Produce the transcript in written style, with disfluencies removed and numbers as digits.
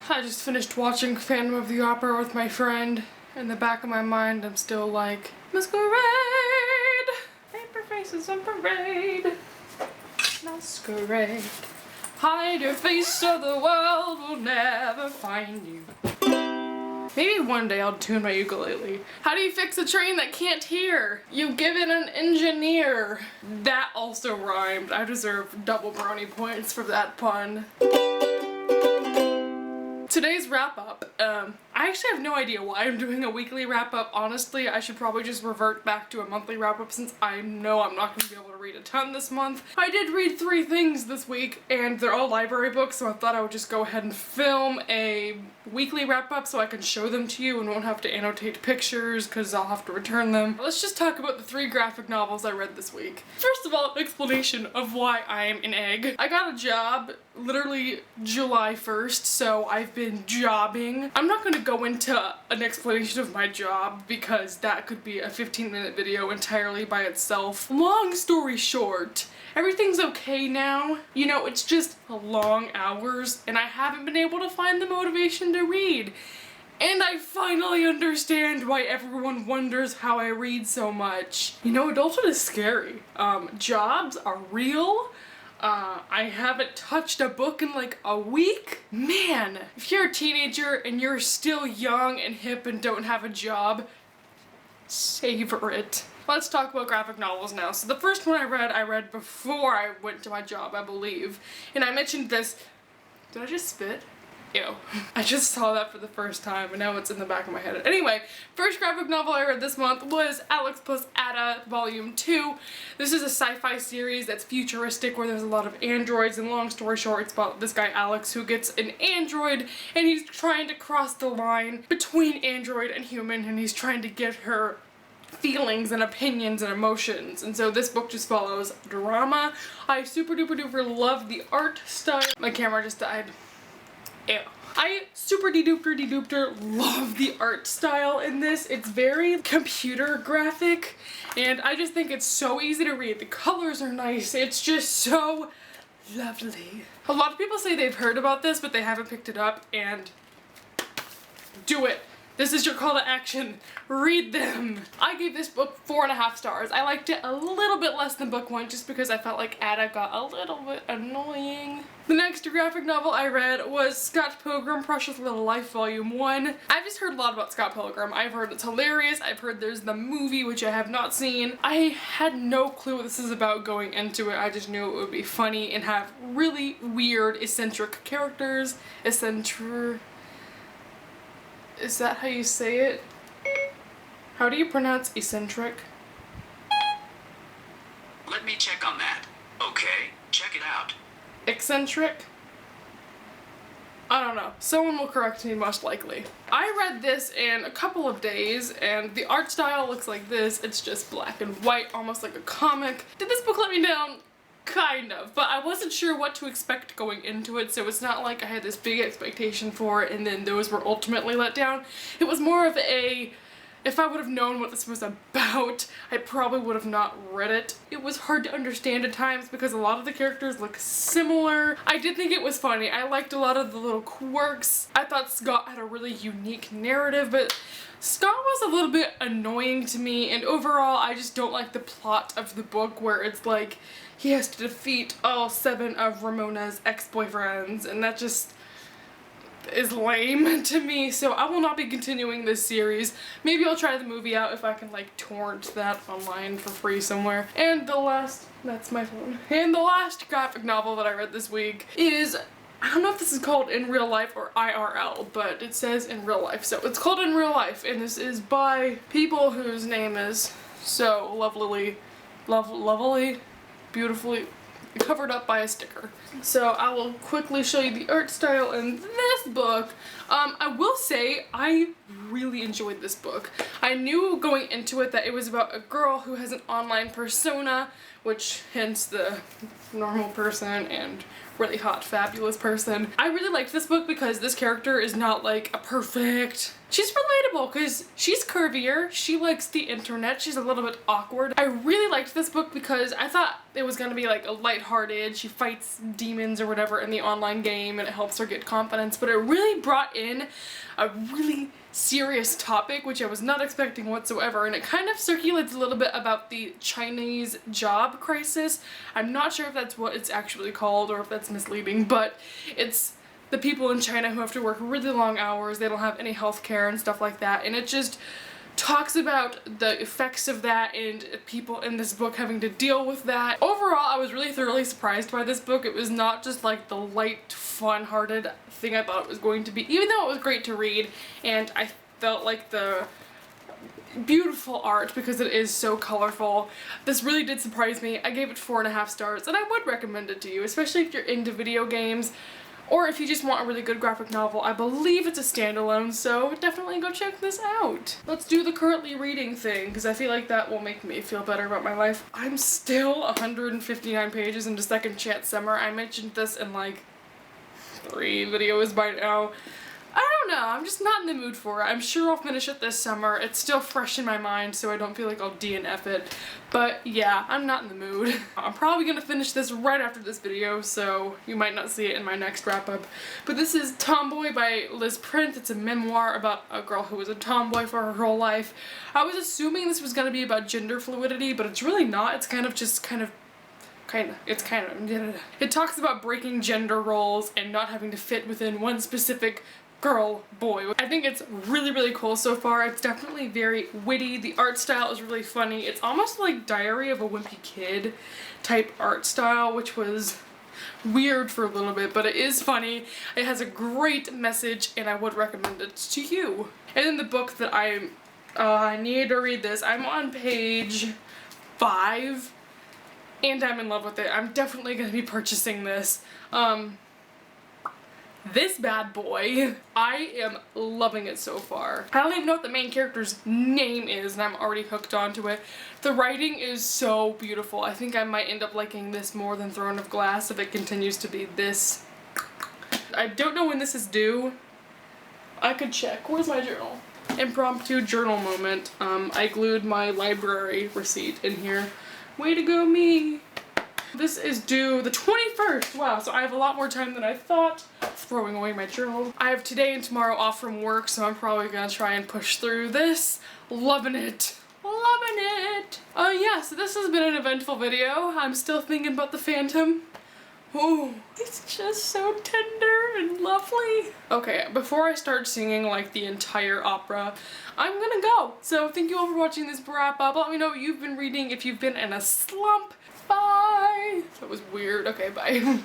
I just finished watching Phantom of the Opera with my friend. In the back of my mind, I'm still like, masquerade! Paper faces on parade. Masquerade. Hide your face so the world will never find you. Maybe one day I'll tune my ukulele. How do you fix a train that can't hear? You give it an engineer. That also rhymed. I deserve double brownie points for that pun. Today's wrap up, I actually have no idea why I'm doing a weekly wrap up. Honestly, I should probably just revert back to a monthly wrap up since I know I'm not going to be able to read a ton this month. I did read 3 things this week and they're all library books, so I thought I would just go ahead and film a weekly wrap up so I can show them to you and won't have to annotate pictures because I'll have to return them. Let's just talk about the 3 graphic novels I read this week. First of all, explanation of why I am an egg. I got a job literally July 1st, so I've been jobbing. I'm not gonna go into an explanation of my job because that could be a 15-minute video entirely by itself. Long story short, everything's okay now. You know, it's just long hours and I haven't been able to find the motivation to read. And I finally understand why everyone wonders how I read so much. You know, adulthood is scary. Jobs are real. I haven't touched a book in like a week. Man, if you're a teenager and you're still young and hip and don't have a job, savor it. Let's talk about graphic novels now. So the first one I read before I went to my job, I believe. And I mentioned this. Did I just spit? Ew. I just saw that for the first time and now it's in the back of my head. Anyway, first graphic novel I read this month was Alex plus Ada Volume 2. This is a sci-fi series that's futuristic where there's a lot of androids, and long story short, it's about this guy Alex who gets an android and he's trying to cross the line between android and human, and he's trying to get her feelings and opinions and emotions. And so this book just follows drama. I super duper duper love the art style. My camera just died. Ew. I super de-duper love the art style in this. It's very computer graphic and I just think it's so easy to read. The colors are nice. It's just so lovely. A lot of people say they've heard about this but they haven't picked it up, and do it. This is your call to action. Read them. I gave this book 4.5 stars. I liked it a little bit less than book 1 just because I felt like Ada got a little bit annoying. The next graphic novel I read was Scott Pilgrim Precious Little Life Volume 1. I've just heard a lot about Scott Pilgrim. I've heard it's hilarious. I've heard there's the movie, which I have not seen. I had no clue what this is about going into it. I just knew it would be funny and have really weird, eccentric characters. Is that how you say it? How do you pronounce eccentric? Let me check on that. Okay, check it out. Eccentric? I don't know. Someone will correct me most likely. I read this in a couple of days and the art style looks like this. It's just black and white, almost like a comic. Did this book let me down? Kind of, but I wasn't sure what to expect going into it, so it's not like I had this big expectation for it and then those were ultimately let down. It was more of a, if I would have known what this was about, I probably would have not read it. It was hard to understand at times because a lot of the characters look similar. I did think it was funny. I liked a lot of the little quirks. I thought Scott had a really unique narrative, but Scott was a little bit annoying to me, and overall I just don't like the plot of the book where it's like he has to defeat all 7 of Ramona's ex-boyfriends, and that just is lame to me, so I will not be continuing this series. Maybe I'll try the movie out if I can like torrent that online for free somewhere. And the last, that's my phone. And the last graphic novel that I read this week is, I don't know if this is called In Real Life or IRL, but it says In Real Life. So it's called In Real Life, and this is by people whose name is so lovely, beautifully covered up by a sticker. So I will quickly show you the art style in this book. I will say I really enjoyed this book. I knew going into it that it was about a girl who has an online persona, which hence the normal person and really hot, fabulous person. I really liked this book because this character is not like a perfect... She's relatable because she's curvier, she likes the internet, she's a little bit awkward. I really liked this book because I thought it was gonna be like a lighthearted, she fights demons or whatever in the online game, and it helps her get confidence, but it really brought in a really serious topic which I was not expecting whatsoever, and it kind of circulates a little bit about the Chinese job crisis. I'm not sure if that's what it's actually called or if that's misleading, but it's the people in China who have to work really long hours, they don't have any health care and stuff like that, and it just talks about the effects of that and people in this book having to deal with that. Overall, I was really thoroughly surprised by this book. It was not just like the light, fun-hearted thing I thought it was going to be, even though it was great to read, and I felt like the beautiful art because it is so colorful. This really did surprise me. I gave it 4.5 stars, and I would recommend it to you, especially if you're into video games. Or if you just want a really good graphic novel. I believe it's a standalone, so definitely go check this out. Let's do the currently reading thing, because I feel like that will make me feel better about my life. I'm still 159 pages into Second Chance Summer. I mentioned this in like 3 videos by now. I don't know, I'm just not in the mood for it. I'm sure I'll finish it this summer. It's still fresh in my mind, so I don't feel like I'll DNF it. But yeah, I'm not in the mood. I'm probably gonna finish this right after this video, so you might not see it in my next wrap up. But this is Tomboy by Liz Prince. It's a memoir about a girl who was a tomboy for her whole life. I was assuming this was gonna be about gender fluidity, but it's really not. It's it talks about breaking gender roles and not having to fit within one specific girl, boy. I think it's really, really cool so far. It's definitely very witty. The art style is really funny. It's almost like Diary of a Wimpy Kid type art style, which was weird for a little bit, but it is funny. It has a great message, and I would recommend it to you. And then the book that I need to read this. I'm on page 5, and I'm in love with it. I'm definitely going to be purchasing this. This bad boy, I am loving it so far. I don't even know what the main character's name is, and I'm already hooked onto it. The writing is so beautiful. I think I might end up liking this more than Throne of Glass if it continues to be this. I don't know when this is due. I could check. Where's my journal? Impromptu journal moment. I glued my library receipt in here. Way to go, me. This is due the 21st. Wow, so I have a lot more time than I thought. Throwing away my journal. I have today and tomorrow off from work, so I'm probably gonna try and push through this. Loving it. Loving it. Yeah, so this has been an eventful video. I'm still thinking about the Phantom. Oh, it's just so tender and lovely. Okay, before I start singing like the entire opera, I'm gonna go. So thank you all for watching this wrap up. Let me know what you've been reading if you've been in a slump. Bye. That was weird. Okay, bye.